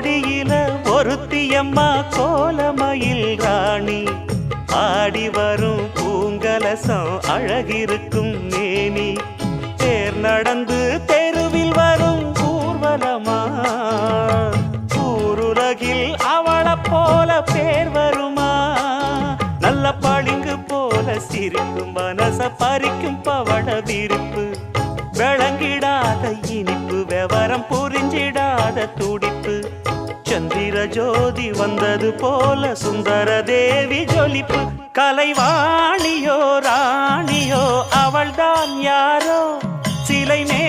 கோடியில ஒருத்தியம்மா கோலமயில் ராணி ஆடி வரும் பூங்கலசம் அழகிருக்கும் மேனி தேர் நடந்து தெருவில் வரும் ஊர்வலமா ஊருலகில் அவளை போல பேர் வருமா நல்ல பளிங்கு போல சிரிக்கும் மனச பறிக்கும் பவள விரிப்பு விளங்கிடாத இனிப்பு விவரம் புரிஞ்சிடாத துடிப்பு சந்திர ஜோதி வந்தது போல சுந்தர தேவி ஜொலிப்பு கலைவாணியோ ராணியோ அவள்தான் யாரோ சிலை மே